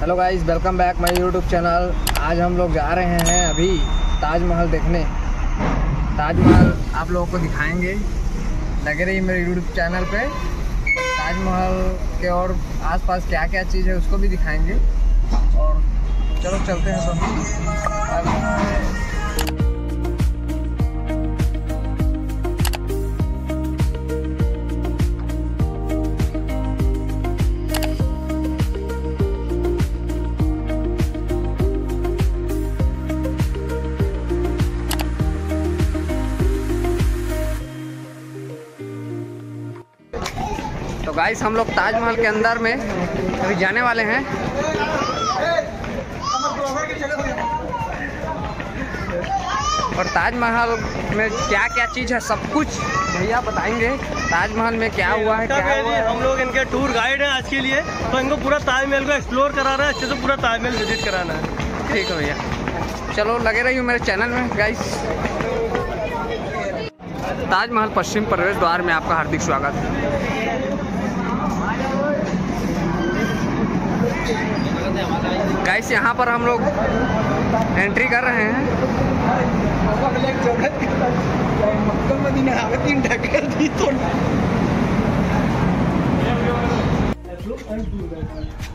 Hello guys, welcome back my YouTube channel. आज हम लोग जा रहे हैं अभी ताजमहल देखने। ताजमहल आप लोगों को दिखाएंगे, लगे रही मेरे यूट्यूब चैनल पे। ताजमहल के और आसपास क्या क्या चीज़ है उसको भी दिखाएंगे। और चलो चलते हैं तो। तो गाइस, हम लोग ताजमहल के अंदर में अभी जाने वाले हैं। और ताजमहल में क्या क्या चीज़ है सब कुछ भैया बताएंगे। ताजमहल में क्या हुआ है, क्या हुआ है। हम लोग इनके टूर गाइड हैं आज के लिए, तो इनको पूरा ताजमहल को एक्सप्लोर करा रहे हैं, अच्छे से पूरा ताजमहल विजिट कराना है। ठीक है भैया, चलो लगे रहिए मेरे चैनल में गाइस। ताजमहल पश्चिम प्रवेश द्वार में आपका हार्दिक स्वागत है। गाइस, यहाँ पर हम लोग एंट्री कर रहे हैं।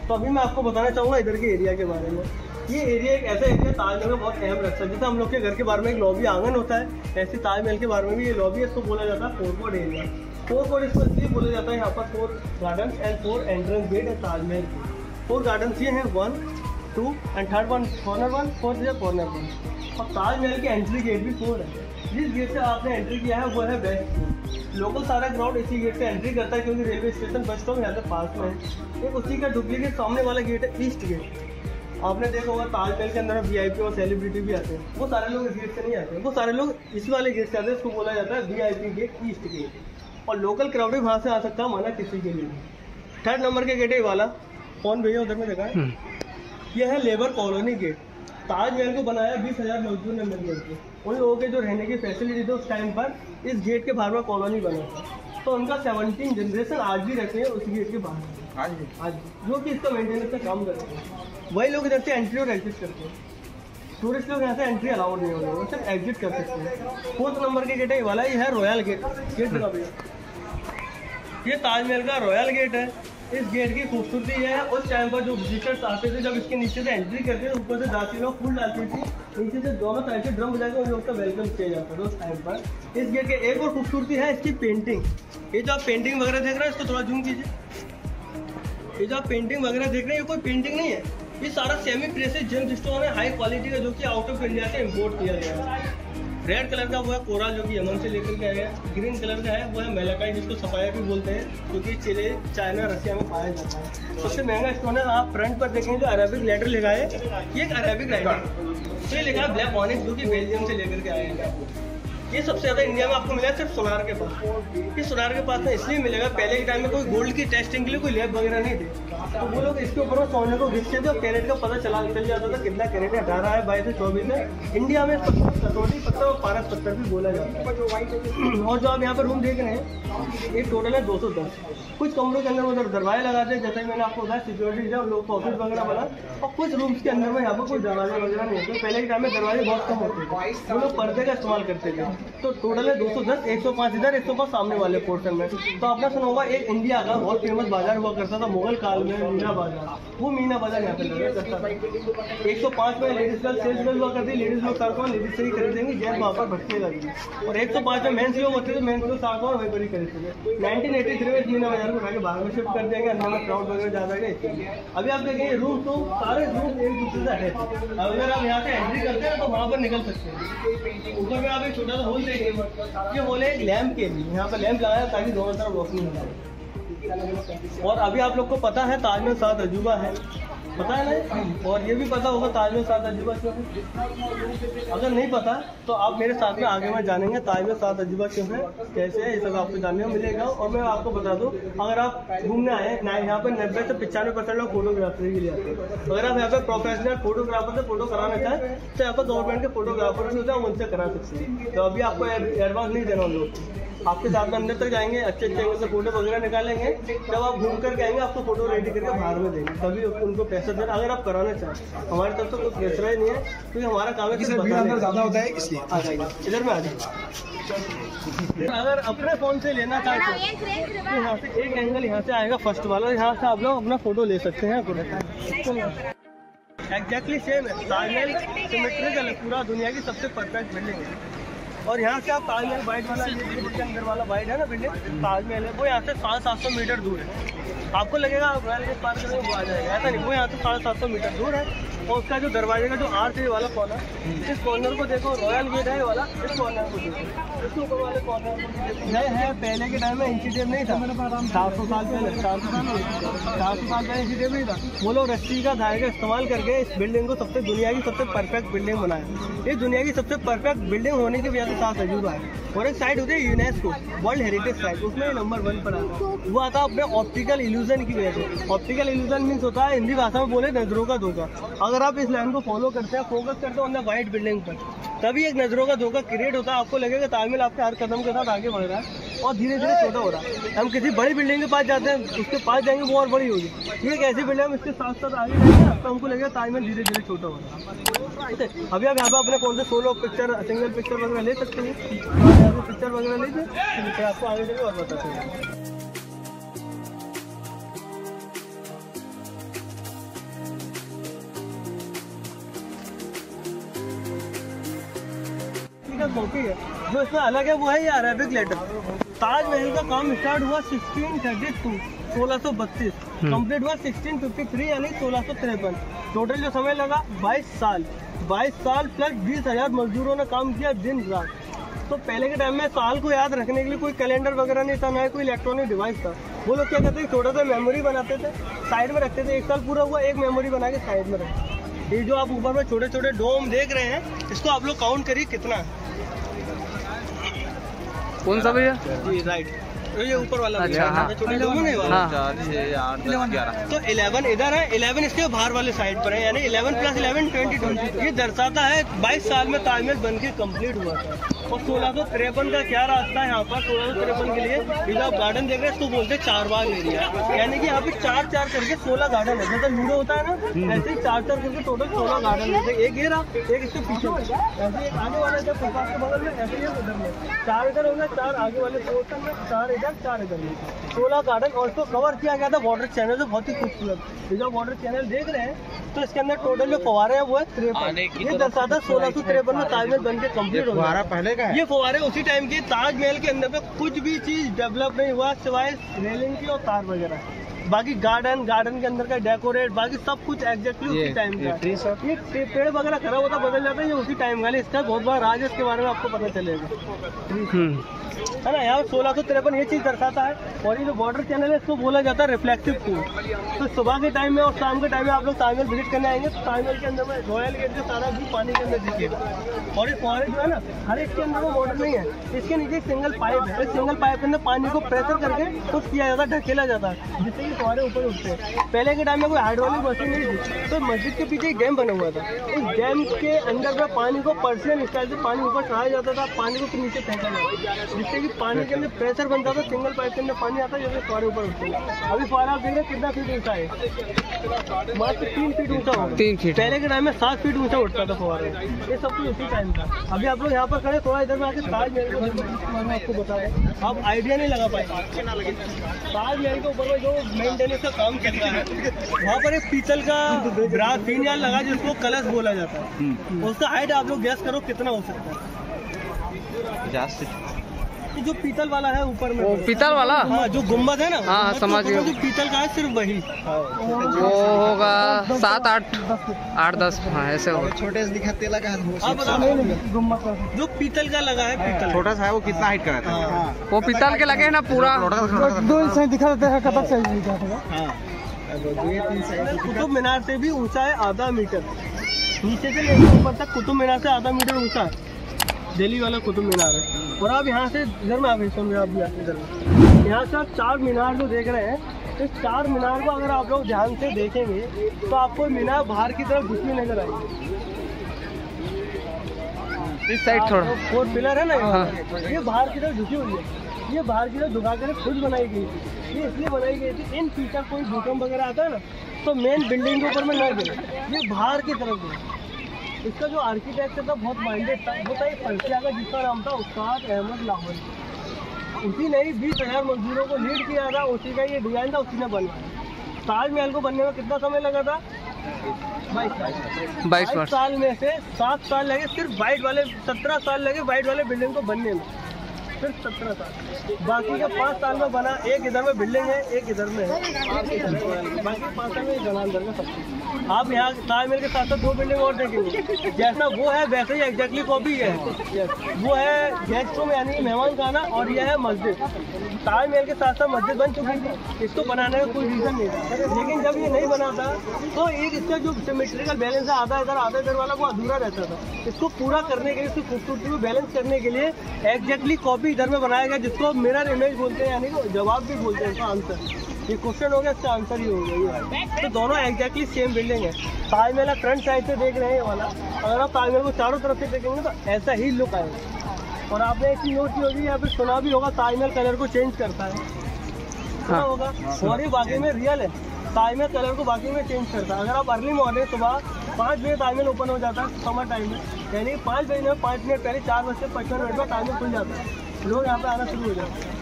तो अभी मैं आपको बताना चाहूँगा इधर के एरिया के बारे में। ये एरिया एक ऐसा एरिया ताजमहल में बहुत अहम रखता है। जैसे हम लोग के घर के बारे में एक लॉबी आंगन होता है, ऐसे ताजमहल के बारे में भी ये लॉबी है, इसको बोला जाता है four code area. Four code इसको इसलिए बोला जाता है, यहाँ पर 4 गार्डन एंड 4 एंट्रेंस गेट है ताजमहल के। 4 गार्डन ये हैं, 1, 2 and third one corner 1, fourth है कॉर्नर 1। और ताजमहल की एंट्री गेट भी 4 है। जिस गेट से आपने एंट्री किया है वो है वेस्ट। लोकल सारा क्राउड इसी गेट से एंट्री करता है, क्योंकि रेलवे स्टेशन बस स्टॉप यहाँ से पास में है। एक उसी का डुप्लीकेट सामने वाला गेट है ईस्ट गेट। आपने देखा होगा ताजमहल के अंदर VIP और सेलिब्रिटी भी आते हैं, वो सारे लोग इस गेट से नहीं आते, वो सारे लोग इस वाले गेट से आते हैं। इसको बोला जाता है VIP गेट, ईस्ट गेट। और लोकल क्राउड भी वहाँ से आ सकता है, माना किसी के लिए। 3rd नंबर के गेट है वाला, कौन भैया उधर में देखा है, यह है लेबर कॉलोनी गेट। ताजमहल को बनाया 20,000 मजदूर ने मिलकर के। उन लोगों के जो रहने की फैसिलिटी थी उस टाइम पर इस गेट के बाहर में कॉलोनी बना था, तो उनका 17 जनरेशन आज भी रहते हैं उस गेट के बाहर, आज जो कि इसका मेंटेनेंस का काम करते हैं। वही लोग इधर से एंट्री और एग्जिट करते हैं। टूरिस्ट लोग यहाँ से एंट्री अलाउड नहीं होगा, वो सिर्फ एग्जिट कर सकते हैं। 4th नंबर के गेट है वाला, ये है रॉयल गेट। गेट दिखा भैया, ये ताजमहल का रॉयल गेट है। इस गेट की खूबसूरती है, उस टाइम पर जो विजिटर्स आते थे, जब इसके नीचे से एंट्री करते थे, ऊपर से जाती लोग फूल डालती थी, नीचे से दोनों साइड से ड्रम बजा के उन लोग का वेलकम किया जाता था उस टाइम पर। इस गेट के एक और खूबसूरती है इसकी पेंटिंग। ये जो आप पेंटिंग वगैरह देख रहे हैं, इसको थोड़ा जूम कीजिए। ये जो आप पेंटिंग वगैरह देख रहे हैं, ये कोई पेंटिंग नहीं है, ये सारा सेमी प्रेसेड जेमस्टोन है, हाई क्वालिटी का, जो कि आउट ऑफ इंडिया से इम्पोर्ट किया गया है। रेड कलर का वो है कोराल, जो कि यमन से लेकर के आया है। ग्रीन कलर का है वो है मेलाकाइट, जिसको सफाया भी बोलते हैं, क्योंकि चिले, चाइना, रसिया में पाया जाता है। सबसे महंगा स्टोन है। आप फ्रंट पर देखेंगे जो अरेबिक लेटर लिखा है, ये एक अरेबिक लेटर, तो ये लिखा है ब्लैक ऑनिक्स, जो कि बेल्जियम से लेकर के आए हैं। ये सबसे ज़्यादा इंडिया में आपको मिला है सिर्फ सोनार के पास। इस सोनार के पास में इसलिए मिलेगा, पहले के टाइम में कोई गोल्ड की टेस्टिंग के लिए कोई लैब वगैरह नहीं थे, तो वो लोग इसके ऊपर सोने को घिसते थे और कैरेट का पता चल जाता था कितना कैरेट है। 18 है, 22 है, 24 है। इंडिया में कसौटी पत्थर और पारस पत्थर भी बोला जाता है। और जो आप यहाँ पर रूम देख रहे हैं, ये टोटल है 210। कुछ कमरों के अंदर उधर दरवाजे लगाते हैं, जैसे मैंने आपको बताया सिक्योरिटी जब लोग ऑफिस वगैरह बना। और कुछ रूम्स के अंदर में यहाँ पर कोई दरवाजे वगैरह नहीं होते, पहले के टाइम में दरवाजे बहुत कम होते थे, वो लोग पर्दे का इस्तेमाल करते थे। तो टोटल है 210, 105 इधर, 105 सामने वाले पोर्शन में। तो आपने सुना होगा एक इंडिया का बहुत फेमस बाजार हुआ करता था मुगल काल में, मीना बाजार। वो मीना बाजार यहाँ पे लगा करता था। 105 में लेडीज गर्ल सेल्स गर्ल हुआ करती, लेडीज लोग सामान लेडीज से ही खरीदेंगे, जेंट्स वहाँ पर भटके लगी। और 105 में मेन्स लोग होते थे, मेन्स लोग सामान वहीं पर ही खरीदते। 1983 में मीना बाजार को उठा के बाहर में शिफ्ट कर देंगे, अंदर में क्राउड वगैरह ज्यादा है। अभी आप देखेंगे रूम, तो सारे रूम एक दूसरे से है। अगर आप यहाँ से एंट्री करते हैं तो वहाँ पर निकल सकते हैं। ऊपर में आप एक छोटा सा होल देखेंगे, ये होल है लैंप के लिए, यहाँ पर लैंप लगाया ताकि दोनों तरफ रोशनी हो जाए। और अभी आप लोग को पता है ताजमहल 7 अजूबा है, पता है ना। और ये भी पता होगा ताजमहल 7 अजूबा क्यों है। अगर नहीं पता तो आप मेरे साथ में आगे में जानेंगे ताजमहल 7 अजूबा क्यों है, कैसे है, ये सब आपको जानने को मिलेगा। और मैं आपको बता दूं, अगर आप घूमने आए ना, यहाँ पर 90 से 95% लोग फोटोग्राफी के लिए आते हैं। अगर आप यहाँ पर प्रोफेशनल फोटोग्राफर से फोटो कराना चाहें तो यहाँ पर गवर्नमेंट के फोटोग्राफर भी होते हैं, हम उनसे करा सकते हैं। तो अभी आपको एडवांस नहीं देना उन लोग, आपके साथ में अंदर तक जाएंगे, अच्छे एंगल से फोटो वगैरह निकालेंगे। जब आप घूम करके आएंगे आपको फोटो रेडी करके बाहर में देंगे, तभी उनको पैसा देना अगर आप कराना चाहें। हमारी तरफ से कोई प्रेशर ही नहीं है, क्योंकि हमारा काम है ज़्यादा होता है, इसलिए आ जाइए इधर में आ जाइए। अगर अपने फ़ोन से लेना चाहते हैं तो यहाँ से एक एंगल यहाँ से आएगा फर्स्ट वाला, यहाँ से आप लोग अपना फोटो ले सकते हैं। एग्जैक्टली सेम है, ताजमहल सिमेट्रिकल है, पूरा दुनिया की सबसे परफेक्ट बिल्डिंग है। और यहाँ से आप ताजमहल वाइट वाला ये अंदर वाला वाइट है ना बिल्डिंग ताजमहल है, वो यहाँ से 750 मीटर दूर है। आपको लगेगा आप रॉयल गेट पार करेंगे वो आ जाएगा, ऐसा नहीं, वो यहाँ से 750 मीटर दूर है। और उसका जो दरवाजे का जो आर्च है वाला कॉर्नर, इस कॉर्नर को देखो, रॉयल गेट है वाला, इस कॉर्नर को देखो, इसके ऊपर वाले कॉर्नर को देखो। है पहले के टाइम में इंसीडेंट नहीं था, 400 साल पहले 400 साल पहले इंसीडेंट नहीं था। वो लोग रस्सी का धागे का इस्तेमाल करके इस बिल्डिंग को सबसे दुनिया की सबसे परफेक्ट बिल्डिंग बनाया। इस दुनिया की सबसे परफेक्ट बिल्डिंग होने की वजह से साथ तजुर्बा है। और एक साइड होती है यूनेस्को वर्ल्ड हेरिटेज साइट, उसमें नंबर 1 पर आता है। वो आता है अपने ऑप्टिकल इल्यूजन की वजह से। ऑप्टिकल इल्यूजन मीन्स होता है हिंदी भाषा में बोले नजरों का धोखा। अगर आप इस लाइन को फॉलो करते हैं, फोकस करते हो व्हाइट बिल्डिंग पर, तभी एक नजरों का धोखा क्रिएट होता है। आपको लगेगा ताजमहल आपके हर कदम के साथ आगे बढ़ रहा है और धीरे धीरे छोटा हो रहा है। हम किसी बड़ी बिल्डिंग के पास जाते हैं, उसके पास जाएंगे वो और बड़ी होगी। ये एक ऐसी बिल्डिंग, हम इसके साथ साथ आगे जाएंगे तो हमको लगेगा ताजमहल धीरे धीरे छोटा हो रहा है। अभी आप यहाँ पे अपने फोन से सोलो पिक्चर, सिंगल पिक्चर वगैरह ले सकते हैं। पिक्चर वगैरह लीजिए, फिर आपको आगे जाके और बताते हैं। कॉपी है जो इसमें अलग है, वो है ये अरेबिक लेटर। ताजमहल का काम स्टार्ट हुआ 1632 1632, कंप्लीट हुआ 1653 यानी 1653। टोटल जो समय लगा 22 साल प्लस 20,000 मजदूरों ने काम किया दिन रात। तो पहले के टाइम में साल को याद रखने के लिए कोई कैलेंडर वगैरह नहीं था, ना कोई इलेक्ट्रॉनिक डिवाइस था। वो लोग क्या करते थे, छोटा सा मेमोरी बनाते थे, साइड में रखते थे। 1 साल पूरा हुआ, एक मेमोरी बना के साइड में रखते। ये जो आप ऊपर में छोटे छोटे डोम देख रहे हैं, इसको आप लोग काउंट करिए कितना है। कौन सा भैया? ये राइट, ये ऊपर वाला। अच्छा, हाँ। छोटे डोम नहीं वाला। 4, 6, 8, 10, 11। तो 11 इधर है, 11 इसके बाहर वाले साइड पर है, यानी 11 + 11 22। ये दर्शाता है 22 साल में ताजमहल बन के कम्प्लीट हुआ था। और 1653 का क्या रास्ता है यहाँ पर? 1653 के लिए जो आप गार्डन देख रहे हैं इसको बोलते हैं 4 बाग एरिया, यानी कि यहाँ पे 4-4 करके 16 गार्डन है। जैसे लूडो होता है ना, ऐसे ही 4-4 करके टोटल 16 गार्डन है। एक ये रहा, एक इसके पीछे, ऐसे एक आगे वाला जब फुटपाथ के बगल में, ऐसे ही उधर में 4 इधर होगा, 4 आगे वाले पोर्शन में, 4 इधर 4 इधर में, 16 गार्डन। और इसको कवर किया गया था वाटर चैनल से, बहुत ही खूबसूरत। ये जो वाटर चैनल देख रहे हैं, तो इसके अंदर टोटल जो फवारे हैं वो है 53। ये दर्शाता है 1653 में ताजमहल बन के कम्प्लीट हो गया। पहले का ये फवारे उसी टाइम की। ताजमहल के अंदर पे कुछ भी चीज डेवलप नहीं हुआ सिवाय रेलिंग की और तार वगैरह। बाकी गार्डन के अंदर का डेकोरेट, बाकी सब कुछ एग्जैक्टली उसी टाइम का। ये पेड़ वगैरह खड़ा होता बदल जाता है, ये उसी टाइम का। इसका बहुत बड़ा राज है, इसके बारे में आपको पता चलेगा, है ना। यहाँ 1653 ये चीज दर्शाता है। और ये जो बॉर्डर चैनल है इसको बोला जाता है रिफ्लेक्टिव पूल। तो सुबह के टाइम में और शाम के टाइम में आप लोग ताजमहल विजिट करने आएंगे तो ताजमहल के अंदर में रॉयल गेट का सारा भी पानी के अंदर दिखेगा। और ये फॉरेस्ट जो है ना, हर एक के अंदर वो वाटर नहीं है, इसके नीचे एक सिंगल पाइप है। इस सिंगल पाइप के अंदर पानी को प्रेशर करके कुछ किया जाता है, ढकेला जाता है, जिससे कि फुहारे ऊपर उठते हैं। पहले के टाइम में कोई हाइड्रोलिक मशीन नहीं थी, तो मस्जिद के पीछे एक डैम बना हुआ था। इस डैम के अंदर में पानी को पर्शियन स्टाइल से पानी ऊपर चढ़ाया जाता था, पानी को फिर नीचे फेंका जाता था, जिससे कि पानी के अंदर प्रेशर बनता था। सिंगल पाइप के अंदर पानी आता है, जैसे फुहारे ऊपर उठते हैं। अभी फुहारा आप देख रहे हैं कितना फीट ऊंचा है, मात्र 3 फीट ऊंचा होगा। 3 फीट। पहले के टाइम में 7 फीट ऊंचा उठता था फुहारा। ये सब कुछ उसी टाइम था। अभी आप लोग यहाँ पर खड़े, थोड़ा इधर में आके ताजमहल को आपको बता दें, आप आइडिया नहीं लगा पाएंगे। ताजमहल के ऊपर में जो मेंटेनेंस का काम चल रहा है, वहाँ पर एक पीतल का ब्रास फीनियाल लगा जिसको कलश बोला जाता है। उसका हाइट आप लोग गैस करो कितना हो सकता है? 50 फीट। जो पीतल वाला है ऊपर में, वो पीतल वाला, हाँ, जो गुम्बद है ना, हाँ समझ गया। जो पीतल का है सिर्फ वही, वो होगा 7-8-10, हाँ ऐसे होगा। छोटे से दिखा तेला का आप बताओ, जो पीतल का लगा है, पीतल छोटा सा है, वो कितना हाइट का रहता है? वो पीतल के लगे ना पूरा 2 इंच दिखा देता है। कब कुतुब मीनार से भी ऊंचा है आधा मीटर, नीचे से लेकर ऊपर तक कुतुब मीनार से आधा मीटर ऊंचा है। दिल्ली वाला कुतुब मीनार है। और आप यहाँ से इधर में आप सुन रहे, आप भी इधर में, यहाँ से आप 4 मीनार जो देख रहे हैं, इस 4 मीनार को अगर आप लोग ध्यान से देखेंगे तो आपको मीनार बाहर की तरफ घुसनी नजर आएगी। इस साइड थोड़ा 4 पिलर है ना, ये बाहर की तरफ झुकी हुई है। ये बाहर की तरफ झुका कर खुद बनाई गई थी। ये इसलिए बनाई गई थी इन फ्यूचर कोई भूकंप वगैरह आता है ना तो मेन बिल्डिंग के ऊपर में ना गिरे, ये बाहर की तरफ गिरे। इसका जो आर्किटेक्चर था बहुत माइंडेड था, वो था एक पर्सिया का जिसका नाम था उस्ताद अहमद लाहौरी। उसी ने ही 20,000 मजदूरों को लीड किया था, उसी का ये डिज़ाइन था, उसी ने बनवाया। ताजमहल को बनने में कितना समय लगा था? 22 साल में से 7 साल लगे सिर्फ वाइट वाले, 17 साल लगे वाइट वाले बिल्डिंग को बनने में, सिर्फ 17 साल। बाकी का 5 साल में बना। एक इधर में बिल्डिंग है, एक इधर में है, बाकी 5 साल में बना अंदर में सब कुछ। आप यहाँ ताजमहल के साथ साथ 2 बिल्डिंग और देखेंगे, जैसा वो है वैसे ही एग्जैक्टली कॉपी है। वो है गेस्ट रूम यानी मेहमान खाना, और यह है मस्जिद। ताजमहल के साथ साथ मस्जिद बन चुकी थी, इसको बनाने का कोई रीज़न नहीं था। लेकिन जब ये नहीं बना था तो एक इसका जो सिमेट्रिकल बैलेंस है, आधा इधर वाला, वो अधूरा रहता था। इसको पूरा करने के लिए, इसकी खूबसूरती को बैलेंस करने के लिए एग्जैक्टली कॉपी इधर में बनाया गया, जिसको मिरर इमेज बोलते हैं, यानी कि जवाब भी बोलते हैं। इसका आंसर, ये क्वेश्चन हो गया, इसका आंसर ही हो गया ये। तो दोनों एग्जैक्टली सेम बिल्डिंग है। ताजमहल फ्रंट साइड से देख रहे हैं ये वाला, अगर आप ताजमहल को चारों तरफ से देखेंगे तो ऐसा ही लुक आएगा। और आपने एक चीज नोट की होगी या फिर सुना भी होगा, ताजमहल कलर को चेंज करता है, सुना होगा। और ये बाकी में रियल है, ताजमहल कलर को बाकी में चेंज करता है। अगर आप अर्ली मॉर्निंग सुबह 5 बजे ताजमहल ओपन हो जाता है समर टाइम में, यानी 5 बजे में 5 मिनट पहले 4:55 में ताजमहल खुल जाता है, लोग यहाँ पे आना शुरू हो जाते हैं।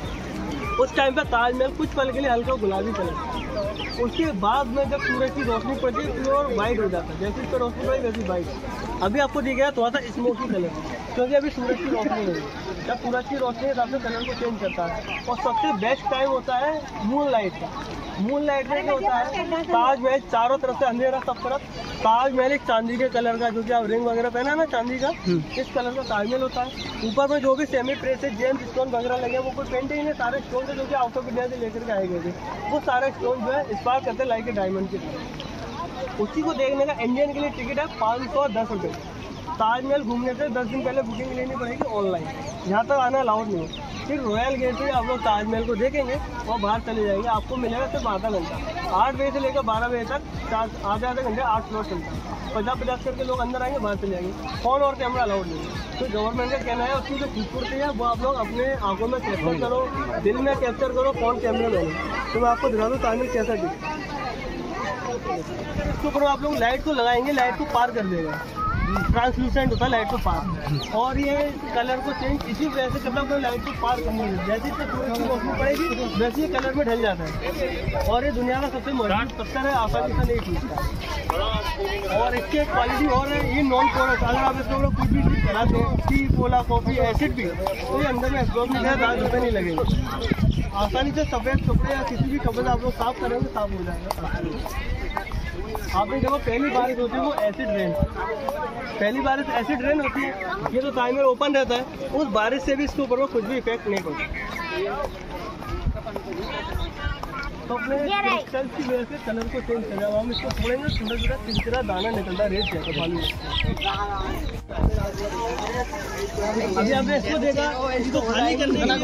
उस टाइम पे ताजमहल कुछ पल के लिए हल्का गुलाबी कलर, उसके बाद में जब सूरज की रोशनी पड़ती है प्योर वाइट हो जाता है। जैसे इस पर रोशनी पड़ी वैसी वाइट। अभी आपको दिख गया थोड़ा सा स्मोकी कलर, क्योंकि अभी सूरज की रोशनी नहीं है। जब सूरज की रोशनी के हिसाब से कलर को चेंज करता है। और सबसे बेस्ट टाइम होता है मून लाइट का। मून लाइट में क्या होता है, ताजमहल चारों तरफ से अंधेरा सब तरफ, ताजमहल एक चांदी के कलर का, जो कि आप रिंग वगैरह पहना ना चांदी का, इस कलर का ताजमहल होता है। ऊपर में जो भी सेमी प्रेसेस जेम्स स्टोन वगैरह लगे वो कोई पेंटिंग है, सारे स्टोन थे जो कि आउट ऑफ इंडिया से लेकर के आए गए थे। वो सारे स्टोन जो है स्पार्क करते लाइक ए डायमंड की तरह। उसी को देखने का इंडियन के लिए टिकट है 510 रुपये। ताजमहल घूमने से 10 दिन पहले बुकिंग लेनी पड़ेगी ऑनलाइन, यहाँ तक आना अलाउड नहीं है। फिर रॉयल गेट से आप लोग ताजमहल को देखेंगे और बाहर चले जाएंगे, आपको मिलेगा सिर्फ आधा घंटा। 8 बजे से लेकर 12 बजे तक आधे घंटे 8 फ्लोर चलता है। 50-50 करके लोग अंदर आएंगे, बाहर चले जाएंगे। फोन और कैमरा अलाउड नहीं है। तो गवर्नमेंट का कहना है उसकी जो खूबसूरती है वो आप लोग अपने आंखों में कैप्चर करो, दिल में कैप्चर करो, फोन कैमरे में। तो मैं आपको दिखा दूँ ताजमहल कैसा दिखे। इसके ऊपर आप लोग लाइट को लगाएंगे, लाइट को पार कर देगा, ट्रांसलूसेंट होता है लाइट को पार। और ये कलर को चेंज इसी वजह से करना पड़ेगा, लाइट को पार करने में। जैसे इससे सूरज की रोशनी पड़ेगी वैसे ये कलर में ढल जाता है। और ये दुनिया का सबसे मजबूत पत्थर है, आसानी से नहीं टूटता। और इसकी क्वालिटी और है, ये नॉन पोरस। अगर आप इसको कुछ भी चीज़ कराते हैं, टी, कोला, कॉफी, एसिड भी, तो ये अंदर में एब्जॉर्ब नहीं है, 10 रुपये नहीं लगेंगे। आसानी से सफ़ेद कपड़े या किसी भी कपड़े आप लोग साफ करेंगे, साफ हो जाएगा। आपने जब पहली बारिश होती है वो एसिड रेन, पहली बारिश एसिड रेन होती है। ये तो टाइमर ओपन रहता है, उस बारिश से भी इसके ऊपर वो कुछ भी इफेक्ट नहीं पड़ता। तो अपने क्रिस्टल की वजह से कलर को चेंज कर हम इसको छोड़ेंगे, छोटा छोटा चिरचिरा दाना निकलता रेत जैसा पानी में। अभी आपने इसको देखा, इसको खाली करने के लिए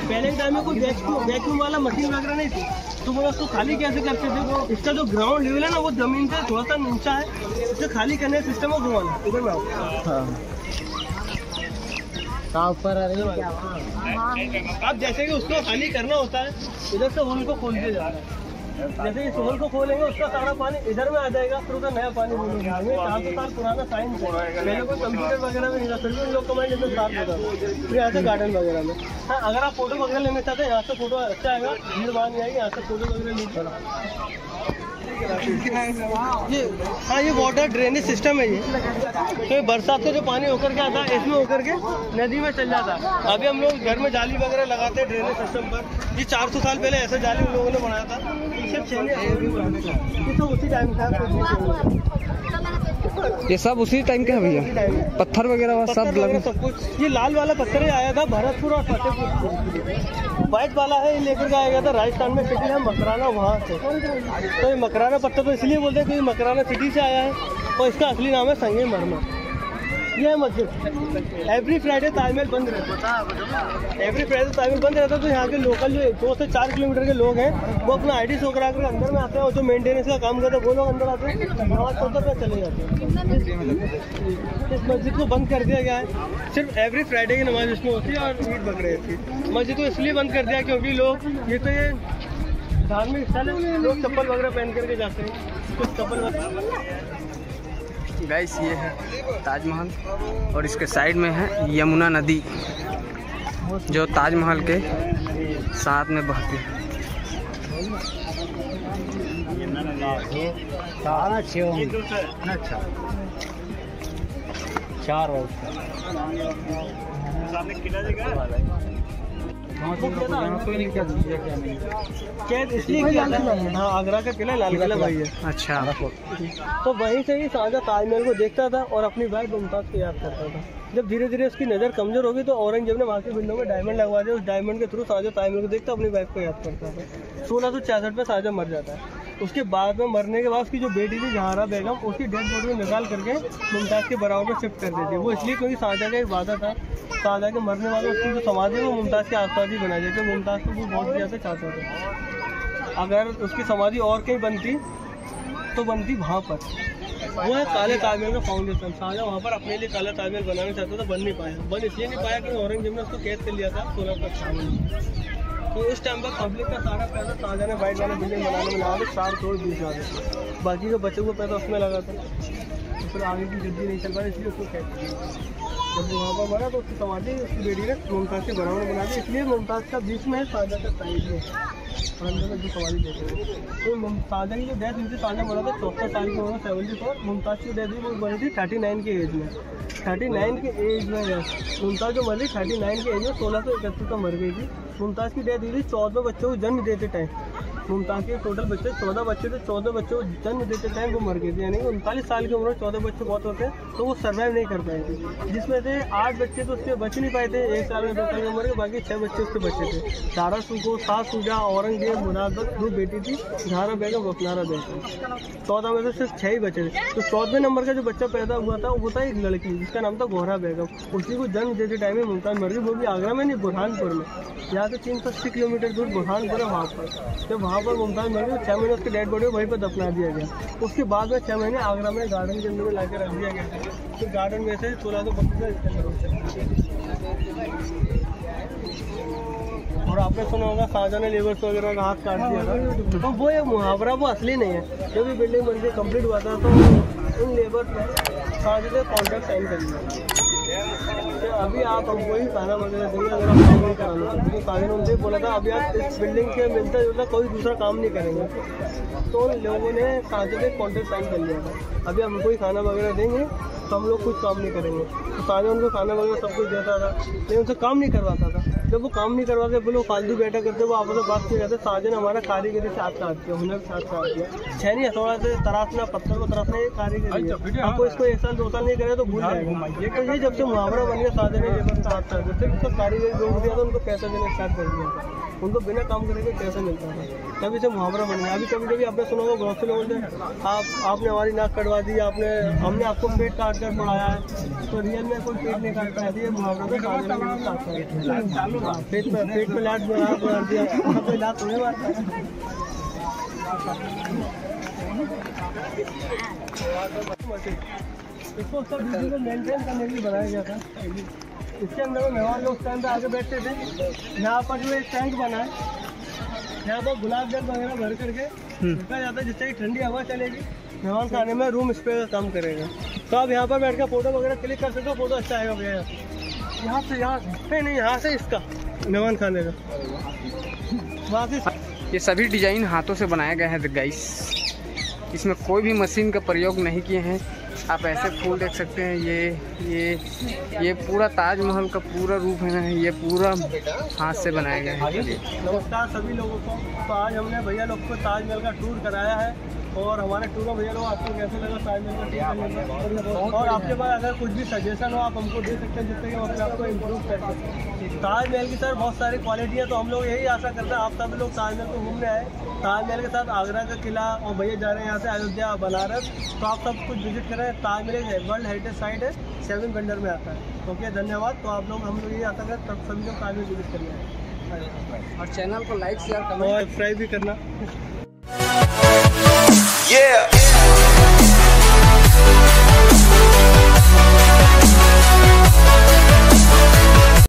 पहले टाइम में कोई वैक्यूम वाला मशीन वगैरह नहीं थी, तो वो उसको खाली कैसे करते थे। वो इसका जो ग्राउंड लेवल है ना वो जमीन से थोड़ा सा नीचा है, इसे खाली करने का सिस्टम है घुमाना। इधर में ऊपर आ रही है। अब जैसे कि उसको खाली करना होता है, इधर से होल को खोल दिया जाता है। जैसे इस होल को खोलेंगे उसका सारा पानी इधर में आ जाएगा, फिर उधर नया पानी मिलेगा। हमें 400 साल पुराना साइंस है, पहले कोई कंप्यूटर वगैरह में नहीं था, फिर भी लोग कमाई जैसे साफ होता है। फिर यहाँ से गार्डन वगैरह में। हाँ, अगर आप फोटो वगैरह लेना चाहते हैं यहाँ से फोटो अच्छा आएगा, भीड़ भाड़ नहीं आएगी, यहाँ से फोटो वगैरह नहीं। हाँ, ये वाटर ड्रेनेज सिस्टम है। ये तो बरसात से जो पानी होकर के आता है इसमें होकर के नदी में चल जाता है। अभी हम लोग घर में जाली वगैरह लगाते हैं ड्रेनेज सिस्टम पर। ये 400 साल पहले ऐसा जाली उन लोगों ने बनाया था। ये तो उसी टाइम का ये सब उसी टाइम का है भैया, पत्थर वगैरह सब कुछ। ये लाल वाला पत्थर ही आया था भरतपुर और फतेहपुर। व्हाइट वाला है ये लेकर के आया गया था राजस्थान में, सिटी है मकराना, वहाँ से। तो ये मकराना पत्थर तो इसलिए बोलते हैं क्योंकि मकराना सिटी से आया है, और इसका असली नाम है संगमरमर। ये है मस्जिद। एवरी फ्राइडे ताजमहल बंद रहता है। एवरी फ्राइडे ताजमहल बंद रहता है, तो यहाँ के लोकल जो 2 से 4 किलोमीटर के लोग हैं वो अपना ID शो करा कर अंदर में आते हैं, और जो मेंटेनेंस का काम करते हैं वो लोग अंदर आते हैं, नमाज पढ़ते पे चले जाते हैं। इस मस्जिद को बंद कर दिया गया है, सिर्फ एवरी फ्राइडे की नमाज इसमें होती है और ईद बकरीद की। मस्जिद को इसलिए बंद कर दिया क्योंकि लोग ये धार्मिक स्थल है, लोग चप्पल वगैरह पहन करके जाते हैं, कुछ चप्पल गाइस ये है ताजमहल और इसके साइड में है यमुना नदी जो ताजमहल के साथ में बहती है। कैद इसलिए किया था, हाँ आगरा का किला लाल किला भाई है। अच्छा, तो वहीं से ही शाहजहां ताजमहल को देखता था और अपनी वाइफ मुमताज को याद करता था। जब धीरे धीरे उसकी नज़र कमजोर होगी तो औरंगजेब ने वहाँ की विंडो में डायमंड लगवा दिया। उस डायमंड के थ्रू शाहजहां ताजमहल को देखता अपनी वाइफ को याद करता था। 1666 में शाहजहां मर जाता है। उसके बाद में मरने के बाद उसकी जो बेटी थी जहारा बेगम, उसकी डेड बॉडी को निकाल करके मुमताज़ के बराबर में शिफ्ट कर देती है। वो इसलिए क्योंकि शाहजहां का एक वादा था, शाहजहां के मरने वाले उसकी जो समाधि है वो मुमताज़ के आसपास ही बनाई जाती है। मुमताज़ को वो बहुत ज़्यादा चाहता था। अगर उसकी समाधि और कहीं बनती तो बनती वहाँ पर। वो है काले ताजमहल का फाउंडेशन। शाहजहां वहाँ पर अपने लिए काला ताजमहल बनाना चाहता था, बन नहीं पाया। बन इसलिए नहीं पाया कि औरंगजेब ने उसको कैद कर लिया था 1655 में। तो उस टाइम पर पब्लिक का सारा पैसा शाहजहां ने वाइट वाला बिल्डिंग बनाने में लगा था, 4 करोड़ 20 लाख। बाकी के बच्चों को पैसा उसमें लगा था, तो फिर आगे की जल्दी नहीं चल पाई, इसलिए उसको कैद किया। जब वहाँ पर मरा तो उसकी समाधि उसकी बेटी ने मुमताज़ के बराबर बना दी, इसलिए मुमताज़ का बीच में है, शाहजहां का साइड में अंदर में जो समाधि देते हैं। तो शाहजहां की जो डेथ हुई थी, शाहजहां बना था 74 साल की उम्र में 74। मुमताज़ की डेथ हुई वो बनी थी 39 के एज में। 39 के एज में मुमताज़ जो मरी 39 के एज में 1631 को मर गई थी। मुमताज़ की डेथ हुई थी 14 बच्चों को जन्म देते टाइम। मुमताज़ के टोटल बच्चे 14 बच्चे थे, 14 बच्चों को जन्म देते टाइम वो मर गई थी। यानी 39 साल की उम्र में 14 बच्चे बहुत होते हैं, तो वो सर्वाइव नहीं कर पाए थे। जिसमें से 8 बच्चे तो उसके बच नहीं पाए थे, 1 साल में 2 साल की उम्र के, बाकी 6 बच्चे उसके बचे थे। दारा सुको, सास सुजा, औरंगजेब, मुरादबत, 2 बेटी थी, जहारा बेगम, रोशनारा बेगम। 14 में से सिर्फ 6 ही बचे थे। तो 14वें नंबर का जो बच्चा पैदा हुआ था वो था एक लड़की जिसका नाम था गोहरा बेगम। उसी को जन्म देते टाइम में मुमताज़ मर गई, वो भी आगरा में नहीं, बुरहानपुर में। यहाँ से 380 किलोमीटर दूर बुरहानपुर है। वहाँ पर जब वहाँ पर मुमताज़ मर गई, 6 महीने उसकी डेड बॉडी वहीं पर दफना दिया गया। उसके बाद में 6 महीने आगरा में गार्डन के अंदर में लाकर रख दिया गया। फिर गार्डन में से 1632 और आपने सुना होगा शाहजहां ने लेबर्स वगैरह का हाथ काट दिया था। तो वो ये मुहावरा वो असली नहीं है। जब भी बिल्डिंग बन के कम्प्लीट हुआ था तो उन लेबर्स ने शाहजहां से कॉन्ट्रैक्ट साइन कर लिया। तो अभी आप हमको ही खाना वगैरह देंगे अगर आप काम नहीं कराना, क्योंकि शाहजहां ने उनसे बोला था अभी आप इस बिल्डिंग के मिलता जुलता कोई दूसरा काम नहीं करेंगे। तो उन लोगों ने शाहजहां से कॉन्ट्रैक्ट साइन कर लिया था, अभी हमको ही खाना वगैरह देंगे तो हम लोग कुछ काम नहीं करेंगे। तो शाहजहां उनको खाना वगैरह सब कुछ देता था, लेकिन उनसे काम नहीं करवाता था। जब वो काम नहीं करवाते, वो लोग फालतू बैठा करते, वो आपस में बात नहीं करते। शाहजहां ने हमारा कारीगरी से हाथ काट दिया, हुनर से हाथ काट दिया। छेनी हथौड़ा से तराशना, पत्थर को तराशना, ये कारीगरी है। आपको इसको 1 साल 2 साल नहीं करे तो भूल जाएगा। तो ये जब से मुहावरा बन गया, शाहजहां ने लेबर का हाथ काट दिया। फिर उसको कारीगरी रोक दिया, तो उनको पैसा देना स्टार्ट कर दिया। उनको बिना काम करने के पैसा मिलता था, तभी से मुहावरा बन गया। अभी कभी कभी आपने सुना होगा बहुत से लोगों ने आपने हमारी नाक कटवा दी, हमने आपको पेट काट कर पढ़ाया है, तो रियल में कोई पेट नहीं काट पाया। ये मुहावरा में पेट में लाट बढ़ा दिया, कोई लात थोड़ी मारता है। इसको सब बिजली को मेंटेन करने के लिए बनाया गया था। इसके अंदर में मेहमान लोग टाइम पे आगे बैठते थे। यहाँ पर जो एक टैंक बना है, यहाँ पर गुलाब जल वगैरह भर करके रखा जाता है, जिससे कि ठंडी हवा चलेगी, मेहमान खाने में रूम स्प्रे का काम करेगा। तो आप यहाँ पर बैठ कर फोटो वगैरह क्लिक कर सकते हो, फोटो अच्छा आएगा भैया। यहाँ से यहाँ से इसका मेहमान खाने का वहाँ से। ये सभी डिजाइन हाथों से बनाया गया है गाइस, इसमें कोई भी मशीन का प्रयोग नहीं किए हैं। आप ऐसे फूल देख सकते हैं, ये पूरा ताजमहल का पूरा रूप है ना, ये पूरा हाथ से बनाया गया है। नमस्कार सभी लोगों को। तो आज हमने भैया लोग को ताजमहल का टूर कराया है। और हमारे टूर भैया लोग आपको कैसे लगा ताजमहल का ट्रिप? और आपके पास अगर कुछ भी सजेशन हो आप हमको दे सकते हैं जिससे कि हम अपने आपको इम्प्रूव कर सकते हैं। ताजमहल की सर बहुत सारी क्वालिटी है, तो हम लोग यही आशा करते हैं आप सभी लोग ताजमहल को घूमने आए। ताजमहल के साथ आगरा का किला और भैया जा रहे हैं यहाँ से अयोध्या बनारस, तो आप सब कुछ विजिट करें। ताजमहल एक वर्ल्ड हेरिटेज साइट है, 7 वेंडर में आता है। ओके धन्यवाद। तो आप लोग हम लोग यही आशा करें तब सभी लोग ताजमहल विजिट करिए और चैनल को लाइक शेयर और सब्सक्राइब भी करना। Yeah.